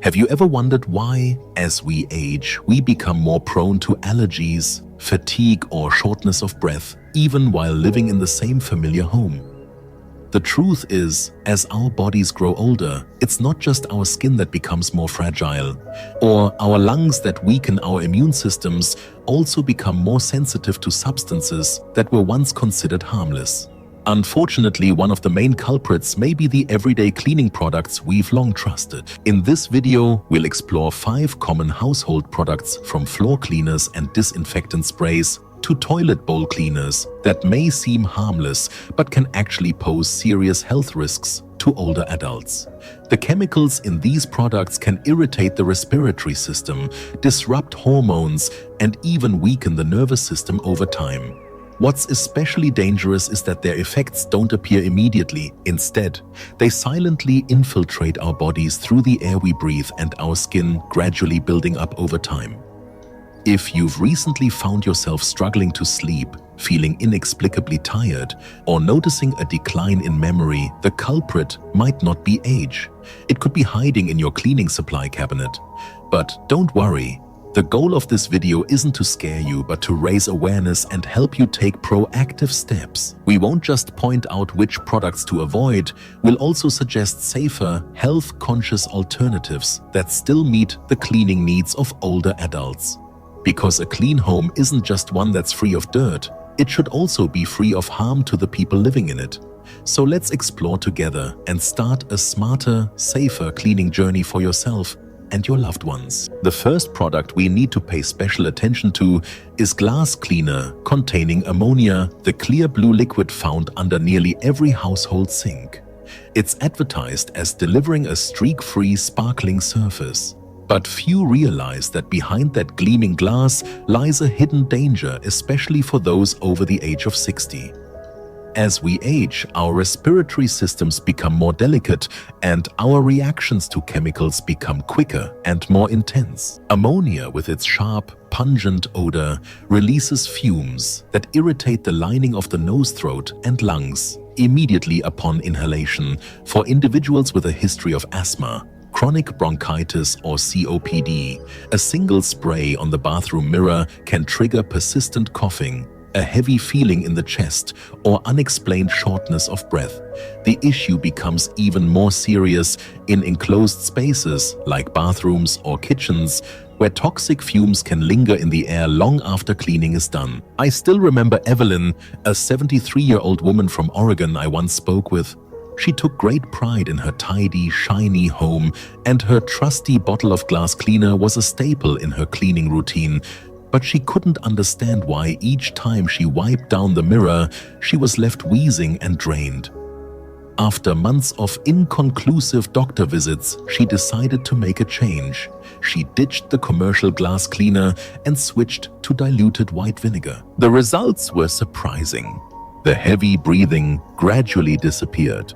Have you ever wondered why, as we age, we become more prone to allergies, fatigue, or shortness of breath, even while living in the same familiar home? The truth is, as our bodies grow older, it's not just our skin that becomes more fragile, or our lungs that weaken. Our immune systems also become more sensitive to substances that were once considered harmless. Unfortunately, one of the main culprits may be the everyday cleaning products we've long trusted. In this video, we'll explore 5 common household products, from floor cleaners and disinfectant sprays to toilet bowl cleaners, that may seem harmless but can actually pose serious health risks to older adults. The chemicals in these products can irritate the respiratory system, disrupt hormones, and even weaken the nervous system over time. What's especially dangerous is that their effects don't appear immediately. Instead, they silently infiltrate our bodies through the air we breathe and our skin, gradually building up over time. If you've recently found yourself struggling to sleep, feeling inexplicably tired, or noticing a decline in memory, the culprit might not be age. It could be hiding in your cleaning supply cabinet. But don't worry. The goal of this video isn't to scare you, but to raise awareness and help you take proactive steps. We won't just point out which products to avoid, we'll also suggest safer, health-conscious alternatives that still meet the cleaning needs of older adults. Because a clean home isn't just one that's free of dirt, it should also be free of harm to the people living in it. So let's explore together and start a smarter, safer cleaning journey for yourself and your loved ones. The first product we need to pay special attention to is glass cleaner containing ammonia, the clear blue liquid found under nearly every household sink. It's advertised as delivering a streak-free, sparkling surface. But few realize that behind that gleaming glass lies a hidden danger, especially for those over the age of 60. As we age, our respiratory systems become more delicate and our reactions to chemicals become quicker and more intense. Ammonia, with its sharp, pungent odor, releases fumes that irritate the lining of the nose, throat, and lungs immediately upon inhalation. For individuals with a history of asthma, chronic bronchitis, or COPD, a single spray on the bathroom mirror can trigger persistent coughing, a heavy feeling in the chest, or unexplained shortness of breath. The issue becomes even more serious in enclosed spaces like bathrooms or kitchens, where toxic fumes can linger in the air long after cleaning is done. I still remember Evelyn, a 73-year-old woman from Oregon I once spoke with. She took great pride in her tidy, shiny home, and her trusty bottle of glass cleaner was a staple in her cleaning routine. But she couldn't understand why each time she wiped down the mirror, she was left wheezing and drained. After months of inconclusive doctor visits, she decided to make a change. She ditched the commercial glass cleaner and switched to diluted white vinegar. The results were surprising. The heavy breathing gradually disappeared.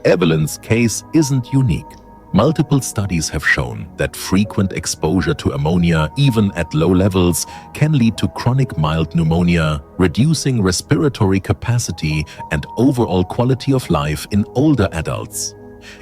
Evelyn's case isn't unique. Multiple studies have shown that frequent exposure to ammonia, even at low levels, can lead to chronic mild pneumonia, reducing respiratory capacity and overall quality of life in older adults.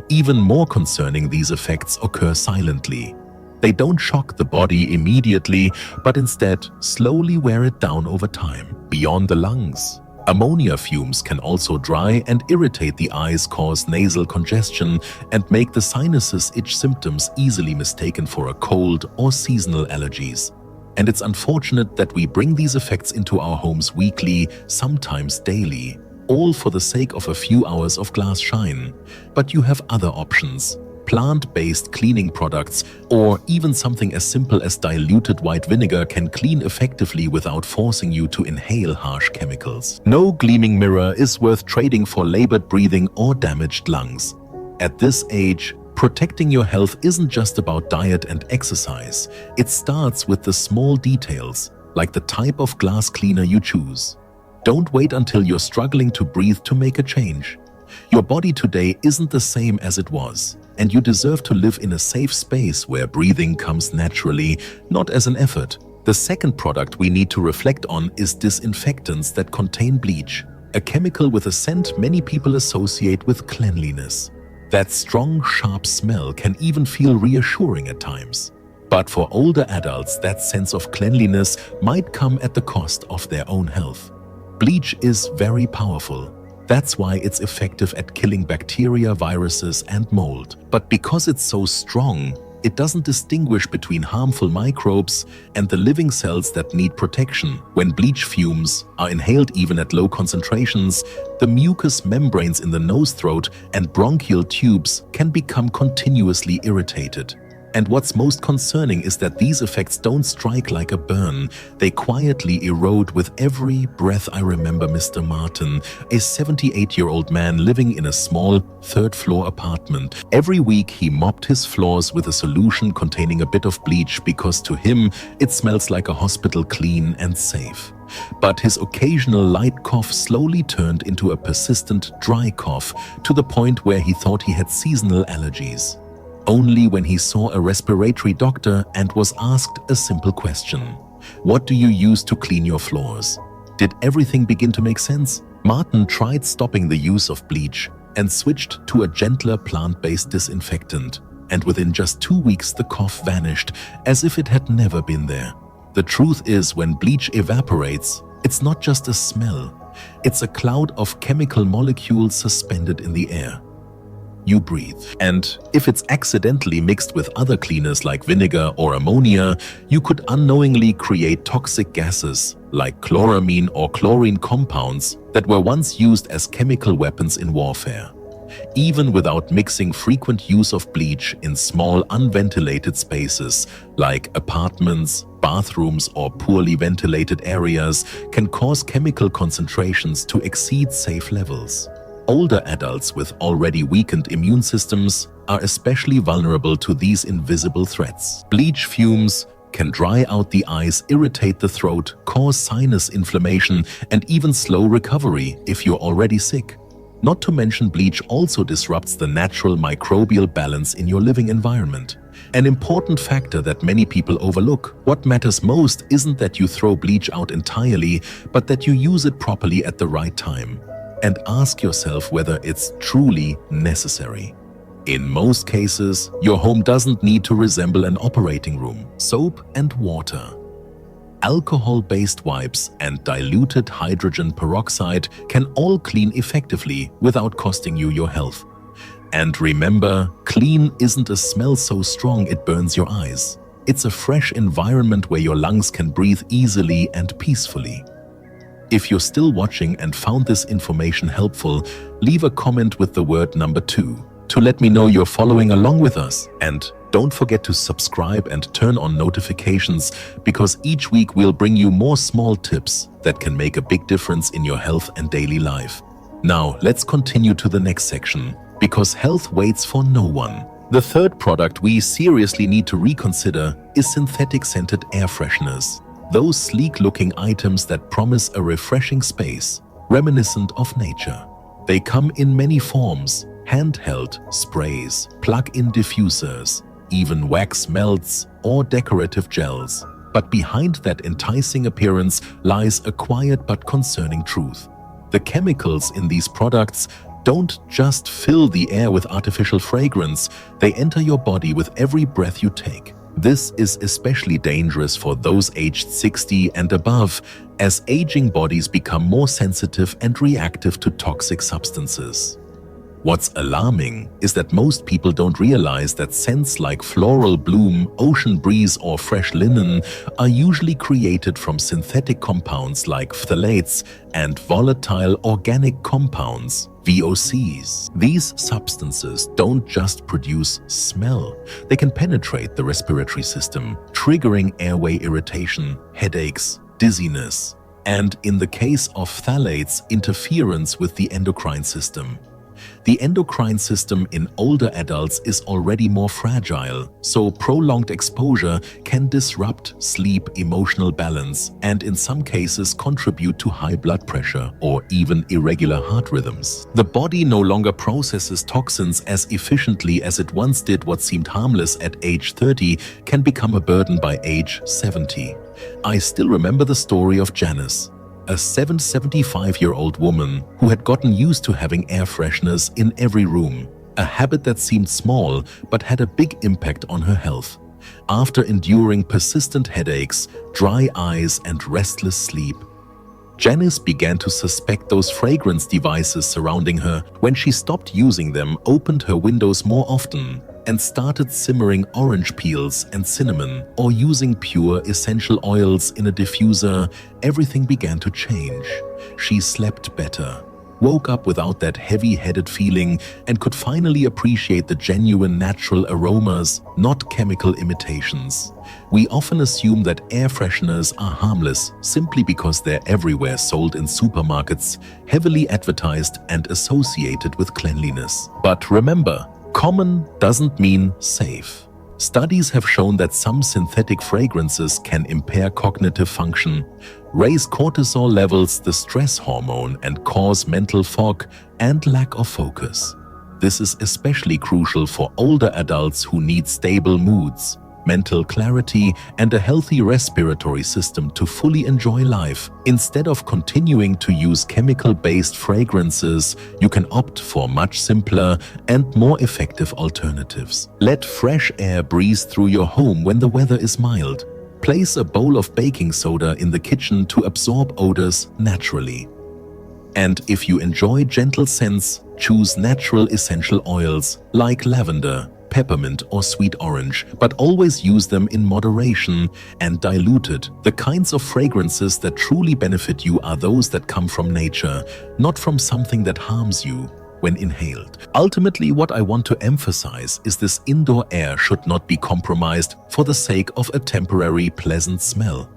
Even more concerning, these effects occur silently. They don't shock the body immediately, but instead slowly wear it down over time. Beyond the lungs, ammonia fumes can also dry and irritate the eyes, cause nasal congestion, and make the sinuses itch, symptoms easily mistaken for a cold or seasonal allergies. And it's unfortunate that we bring these effects into our homes weekly, sometimes daily, all for the sake of a few hours of glass shine. But you have other options. Plant-based cleaning products, or even something as simple as diluted white vinegar, can clean effectively without forcing you to inhale harsh chemicals. No gleaming mirror is worth trading for labored breathing or damaged lungs. At this age, protecting your health isn't just about diet and exercise. It starts with the small details, like the type of glass cleaner you choose. Don't wait until you're struggling to breathe to make a change. Your body today isn't the same as it was, and you deserve to live in a safe space where breathing comes naturally, not as an effort. The second product we need to reflect on is disinfectants that contain bleach, a chemical with a scent many people associate with cleanliness. That strong, sharp smell can even feel reassuring at times. But for older adults, that sense of cleanliness might come at the cost of their own health. Bleach is very powerful. That's why it's effective at killing bacteria, viruses, and mold. But because it's so strong, it doesn't distinguish between harmful microbes and the living cells that need protection. When bleach fumes are inhaled even at low concentrations, the mucous membranes in the nose, throat, and bronchial tubes can become continuously irritated. And what's most concerning is that these effects don't strike like a burn. They quietly erode with every breath. I remember Mr. Martin, a 78-year-old man living in a small third-floor apartment. Every week he mopped his floors with a solution containing a bit of bleach because to him it smells like a hospital, clean and safe. But his occasional light cough slowly turned into a persistent dry cough to the point where he thought he had seasonal allergies. Only when he saw a respiratory doctor and was asked a simple question: "What do you use to clean your floors?" did everything begin to make sense. Martin tried stopping the use of bleach and switched to a gentler plant-based disinfectant. And within just 2 weeks, the cough vanished as if it had never been there. The truth is, when bleach evaporates, it's not just a smell. It's a cloud of chemical molecules suspended in the air you breathe. And if it's accidentally mixed with other cleaners like vinegar or ammonia, you could unknowingly create toxic gases like chloramine or chlorine compounds that were once used as chemical weapons in warfare. Even without mixing, frequent use of bleach in small unventilated spaces like apartments, bathrooms, or poorly ventilated areas can cause chemical concentrations to exceed safe levels. Older adults with already weakened immune systems are especially vulnerable to these invisible threats. Bleach fumes can dry out the eyes, irritate the throat, cause sinus inflammation, and even slow recovery if you're already sick. Not to mention, bleach also disrupts the natural microbial balance in your living environment. An important factor that many people overlook. What matters most isn't that you throw bleach out entirely, but that you use it properly at the right time. And ask yourself whether it's truly necessary. In most cases, your home doesn't need to resemble an operating room. Soap and water, alcohol-based wipes, and diluted hydrogen peroxide can all clean effectively without costing you your health. And remember, clean isn't a smell so strong it burns your eyes. It's a fresh environment where your lungs can breathe easily and peacefully. If you're still watching and found this information helpful, leave a comment with the word number 2 to let me know you're following along with us. And don't forget to subscribe and turn on notifications, because each week we'll bring you more small tips that can make a big difference in your health and daily life. Now, let's continue to the next section, because health waits for no one. The third product we seriously need to reconsider is synthetic scented air fresheners. Those sleek-looking items that promise a refreshing space, reminiscent of nature. They come in many forms: handheld sprays, plug-in diffusers, even wax melts or decorative gels. But behind that enticing appearance lies a quiet but concerning truth. The chemicals in these products don't just fill the air with artificial fragrance, they enter your body with every breath you take. This is especially dangerous for those aged 60 and above, as aging bodies become more sensitive and reactive to toxic substances. What's alarming is that most people don't realize that scents like floral bloom, ocean breeze, or fresh linen are usually created from synthetic compounds like phthalates and volatile organic compounds, VOCs. These substances don't just produce smell, they can penetrate the respiratory system, triggering airway irritation, headaches, dizziness, and in the case of phthalates, interference with the endocrine system. The endocrine system in older adults is already more fragile, so prolonged exposure can disrupt sleep, emotional balance, and in some cases contribute to high blood pressure or even irregular heart rhythms. The body no longer processes toxins as efficiently as it once did. What seemed harmless at age 30 can become a burden by age 70. I still remember the story of Janice, a 75-year-old woman who had gotten used to having air fresheners in every room. a habit that seemed small but had a big impact on her health. After enduring persistent headaches, dry eyes, and restless sleep, Janice began to suspect those fragrance devices surrounding her. When she stopped using them, opened her windows more often, and started simmering orange peels and cinnamon or using pure essential oils in a diffuser, everything began to change. She slept better, woke up without that heavy-headed feeling, and could finally appreciate the genuine natural aromas, not chemical imitations. We often assume that air fresheners are harmless simply because they're everywhere, sold in supermarkets, heavily advertised and associated with cleanliness. But remember, common doesn't mean safe. Studies have shown that some synthetic fragrances can impair cognitive function, raise cortisol levels, the stress hormone, and cause mental fog and lack of focus. This is especially crucial for older adults who need stable moods, mental clarity, and a healthy respiratory system to fully enjoy life. Instead of continuing to use chemical-based fragrances, you can opt for much simpler and more effective alternatives. Let fresh air breeze through your home when the weather is mild. Place a bowl of baking soda in the kitchen to absorb odors naturally. And if you enjoy gentle scents, choose natural essential oils like lavender, peppermint, or sweet orange, but always use them in moderation and diluted. The kinds of fragrances that truly benefit you are those that come from nature, not from something that harms you when inhaled. Ultimately, what I want to emphasize is this: indoor air should not be compromised for the sake of a temporary pleasant smell.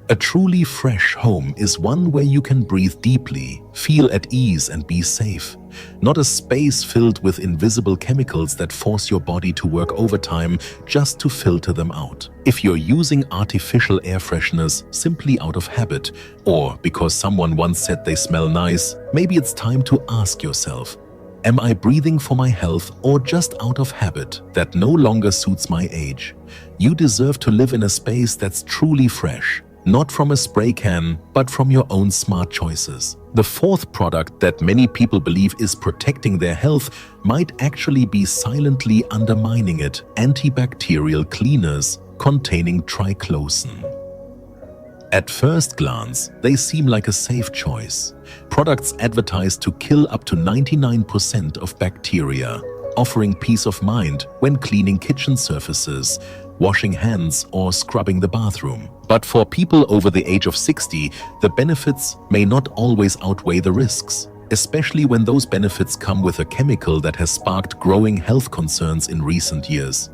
A truly fresh home is one where you can breathe deeply, feel at ease, and be safe. Not a space filled with invisible chemicals that force your body to work overtime just to filter them out. If you're using artificial air fresheners simply out of habit, or because someone once said they smell nice, maybe it's time to ask yourself, am I breathing for my health or just out of habit that no longer suits my age? You deserve to live in a space that's truly fresh. Not from a spray can, but from your own smart choices. The fourth product that many people believe is protecting their health might actually be silently undermining it: antibacterial cleaners containing triclosan. At first glance, they seem like a safe choice. Products advertised to kill up to 99% of bacteria, offering peace of mind when cleaning kitchen surfaces, washing hands, or scrubbing the bathroom. But for people over the age of 60, the benefits may not always outweigh the risks, especially when those benefits come with a chemical that has sparked growing health concerns in recent years.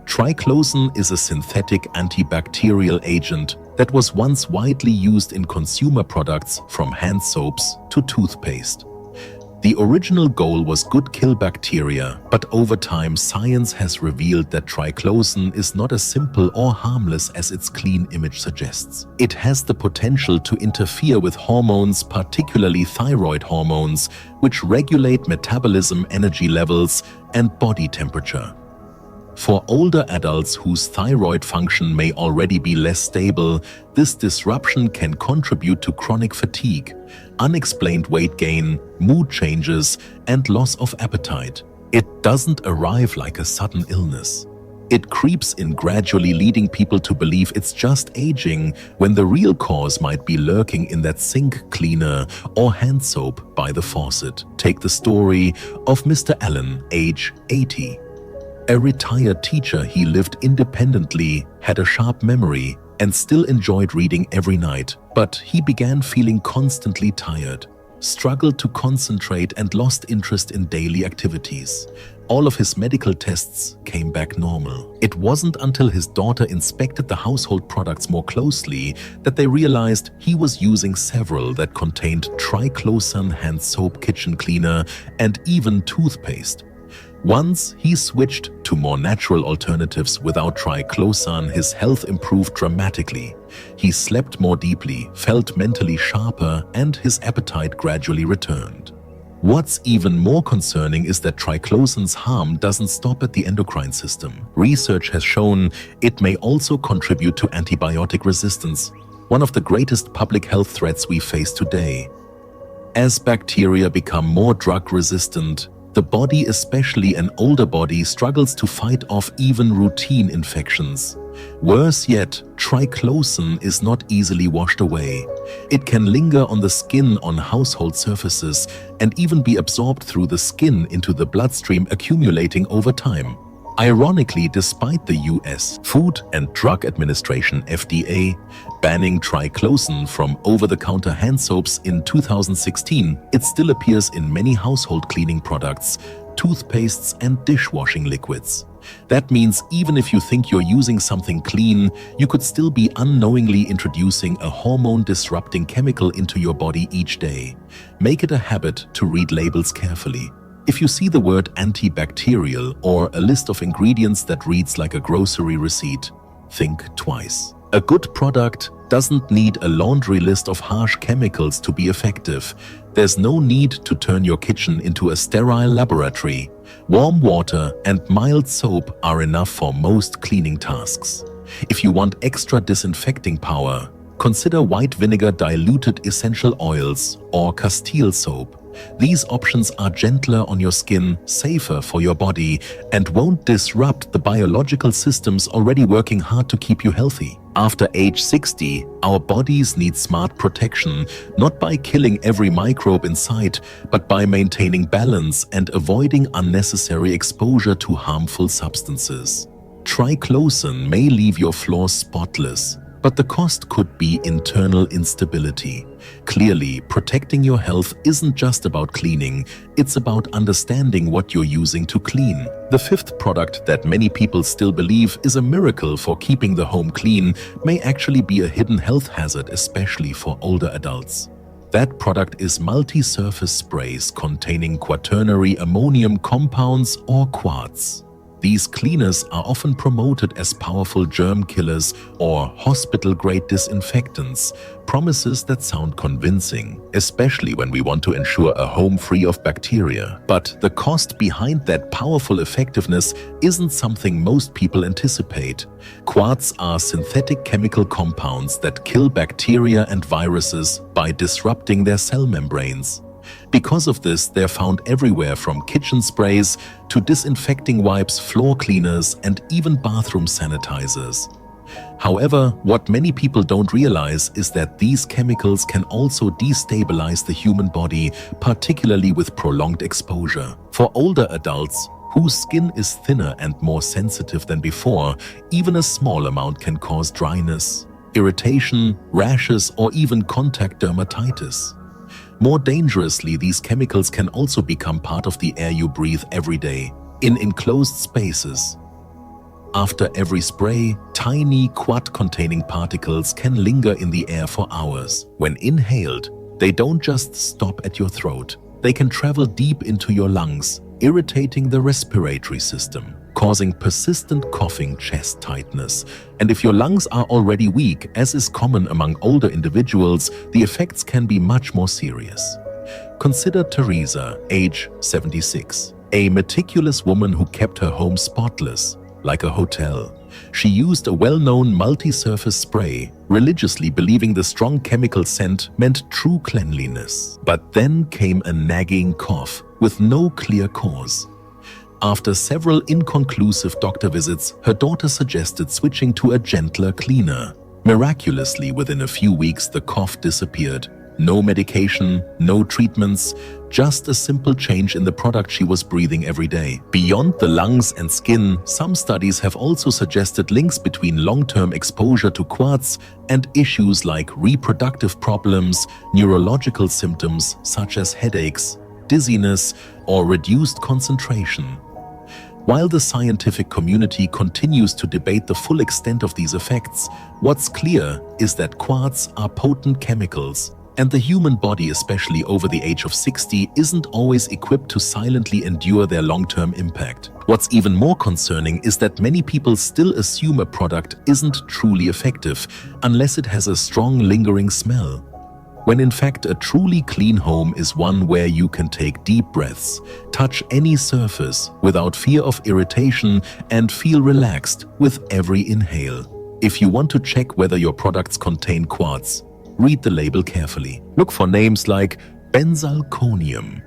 Triclosan is a synthetic antibacterial agent that was once widely used in consumer products, from hand soaps to toothpaste. The original goal was good kill bacteria, but over time science has revealed that triclosan is not as simple or harmless as its clean image suggests. It has the potential to interfere with hormones, particularly thyroid hormones, which regulate metabolism, energy levels, and body temperature. For older adults whose thyroid function may already be less stable, this disruption can contribute to chronic fatigue, unexplained weight gain, mood changes, and loss of appetite. It doesn't arrive like a sudden illness. It creeps in gradually, leading people to believe it's just aging, when the real cause might be lurking in that sink cleaner or hand soap by the faucet. Take the story of Mr. Allen, age 80. A retired teacher, he lived independently, had a sharp memory, and still enjoyed reading every night. But he began feeling constantly tired, struggled to concentrate, and lost interest in daily activities. All of his medical tests came back normal. It wasn't until his daughter inspected the household products more closely that they realized he was using several that contained triclosan hand soap, kitchen cleaner, and even toothpaste. Once he switched to more natural alternatives without triclosan, his health improved dramatically. He slept more deeply, felt mentally sharper, and his appetite gradually returned. What's even more concerning is that triclosan's harm doesn't stop at the endocrine system. Research has shown it may also contribute to antibiotic resistance, one of the greatest public health threats we face today. As bacteria become more drug-resistant, The body, especially an older body, struggles to fight off even routine infections. Worse yet, triclosan is not easily washed away. It can linger on the skin on household surfaces and even be absorbed through the skin into the bloodstream, accumulating over time. Ironically, despite the US Food and Drug Administration (FDA) banning triclosan from over-the-counter hand soaps in 2016, it still appears in many household cleaning products, toothpastes and dishwashing liquids. That means even if you think you're using something clean, you could still be unknowingly introducing a hormone-disrupting chemical into your body each day. Make it a habit to read labels carefully. If you see the word antibacterial or a list of ingredients that reads like a grocery receipt, think twice. A good product doesn't need a laundry list of harsh chemicals to be effective. There's no need to turn your kitchen into a sterile laboratory. Warm water and mild soap are enough for most cleaning tasks. If you want extra disinfecting power, consider white vinegar diluted essential oils or Castile soap. These options are gentler on your skin, safer for your body, and won't disrupt the biological systems already working hard to keep you healthy. After age 60, our bodies need smart protection, not by killing every microbe inside, but by maintaining balance and avoiding unnecessary exposure to harmful substances. Triclosan may leave your floors spotless, but the cost could be internal instability. Clearly, protecting your health isn't just about cleaning, it's about understanding what you're using to clean. The fifth product that many people still believe is a miracle for keeping the home clean may actually be a hidden health hazard, especially for older adults. That product is multi-surface sprays containing quaternary ammonium compounds or Quats. These cleaners are often promoted as powerful germ killers or hospital-grade disinfectants, promises that sound convincing, especially when we want to ensure a home free of bacteria. But the cost behind that powerful effectiveness isn't something most people anticipate. Quats are synthetic chemical compounds that kill bacteria and viruses by disrupting their cell membranes. Because of this, they're found everywhere from kitchen sprays to disinfecting wipes, floor cleaners, and even bathroom sanitizers. However, what many people don't realize is that these chemicals can also destabilize the human body, particularly with prolonged exposure. For older adults, whose skin is thinner and more sensitive than before, even a small amount can cause dryness, irritation, rashes, or even contact dermatitis. More dangerously, these chemicals can also become part of the air you breathe every day, in enclosed spaces. After every spray, tiny quat-containing particles can linger in the air for hours. When inhaled, they don't just stop at your throat. They can travel deep into your lungs, irritating the respiratory system, causing persistent coughing, chest tightness. And if your lungs are already weak, as is common among older individuals, the effects can be much more serious. Consider Teresa, age 76, a meticulous woman who kept her home spotless, like a hotel. She used a well-known multi-surface spray, religiously believing the strong chemical scent meant true cleanliness. But then came a nagging cough with no clear cause. After several inconclusive doctor visits, her daughter suggested switching to a gentler cleaner. Miraculously, within a few weeks, the cough disappeared. No medication, no treatments, just a simple change in the product she was breathing every day. Beyond the lungs and skin, some studies have also suggested links between long-term exposure to Quats and issues like reproductive problems, neurological symptoms such as headaches, dizziness, or reduced concentration. While the scientific community continues to debate the full extent of these effects, what's clear is that Quats are potent chemicals, and the human body, especially over the age of 60, isn't always equipped to silently endure their long-term impact. What's even more concerning is that many people still assume a product isn't truly effective unless it has a strong lingering smell, when in fact a truly clean home is one where you can take deep breaths, touch any surface without fear of irritation, and feel relaxed with every inhale. If you want to check whether your products contain Quats, read the label carefully. Look for names like benzalkonium,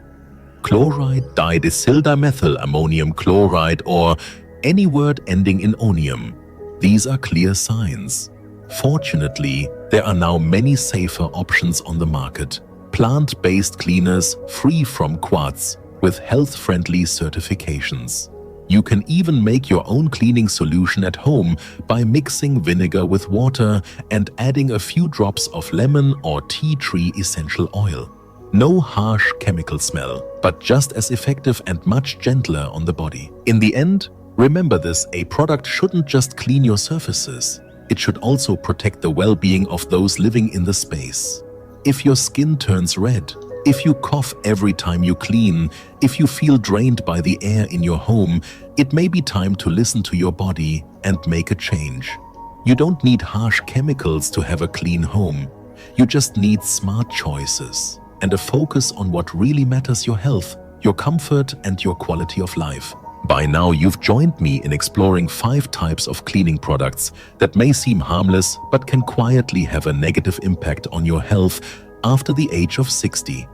chloride, dimethyl ammonium chloride, or any word ending in onium. These are clear signs. Fortunately, there are now many safer options on the market. Plant-based cleaners free from Quats with health-friendly certifications. You can even make your own cleaning solution at home by mixing vinegar with water and adding a few drops of lemon or tea tree essential oil. No harsh chemical smell, but just as effective and much gentler on the body. In the end, remember this: a product shouldn't just clean your surfaces. It should also protect the well-being of those living in the space. If your skin turns red, if you cough every time you clean, if you feel drained by the air in your home, it may be time to listen to your body and make a change. You don't need harsh chemicals to have a clean home. You just need smart choices and a focus on what really matters: your health, your comfort, and your quality of life. By now, you've joined me in exploring 5 types of cleaning products that may seem harmless but can quietly have a negative impact on your health after the age of 60.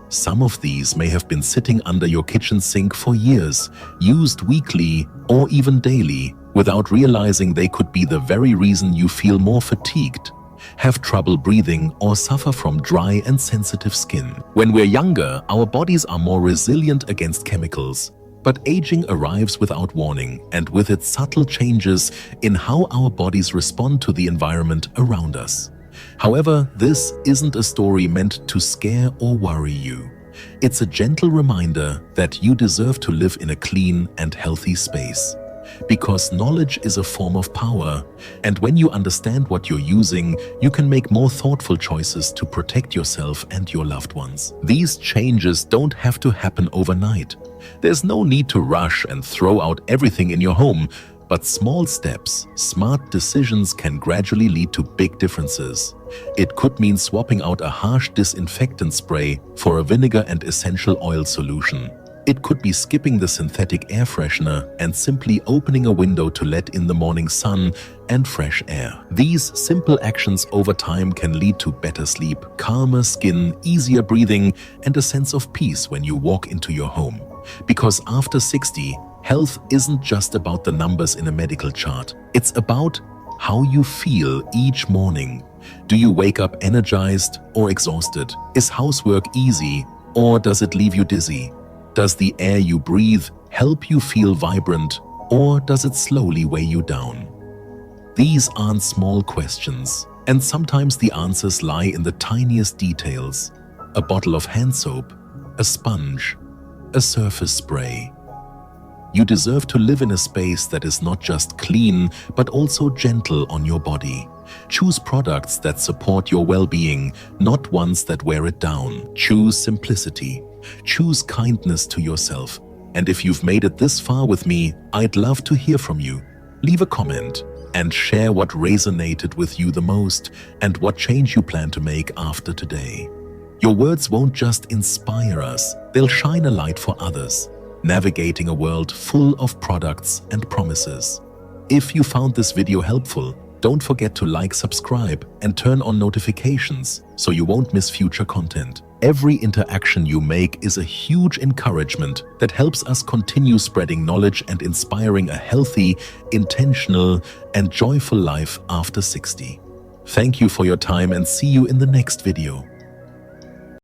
Some of these may have been sitting under your kitchen sink for years, used weekly or even daily, without realizing they could be the very reason you feel more fatigued, have trouble breathing, or suffer from dry and sensitive skin. When we're younger, our bodies are more resilient against chemicals. But aging arrives without warning, and with it subtle changes in how our bodies respond to the environment around us. However, this isn't a story meant to scare or worry you. It's a gentle reminder that you deserve to live in a clean and healthy space. Because knowledge is a form of power, and when you understand what you're using, you can make more thoughtful choices to protect yourself and your loved ones. These changes don't have to happen overnight. There's no need to rush and throw out everything in your home, but small steps, smart decisions can gradually lead to big differences. It could mean swapping out a harsh disinfectant spray for a vinegar and essential oil solution. It could be skipping the synthetic air freshener and simply opening a window to let in the morning sun and fresh air. These simple actions over time can lead to better sleep, calmer skin, easier breathing, and a sense of peace when you walk into your home. Because after 60, health isn't just about the numbers in a medical chart. It's about how you feel each morning. Do you wake up energized or exhausted? Is housework easy, or does it leave you dizzy? Does the air you breathe help you feel vibrant, or does it slowly weigh you down? These aren't small questions, and sometimes the answers lie in the tiniest details. A bottle of hand soap, a sponge, a surface spray. You deserve to live in a space that is not just clean, but also gentle on your body. Choose products that support your well-being, not ones that wear it down. Choose simplicity. Choose kindness to yourself. And if you've made it this far with me, I'd love to hear from you. Leave a comment and share what resonated with you the most and what change you plan to make after today. Your words won't just inspire us, they'll shine a light for others, navigating a world full of products and promises. If you found this video helpful, don't forget to like, subscribe, and turn on notifications so you won't miss future content. Every interaction you make is a huge encouragement that helps us continue spreading knowledge and inspiring a healthy, intentional, and joyful life after 60. Thank you for your time, and see you in the next video.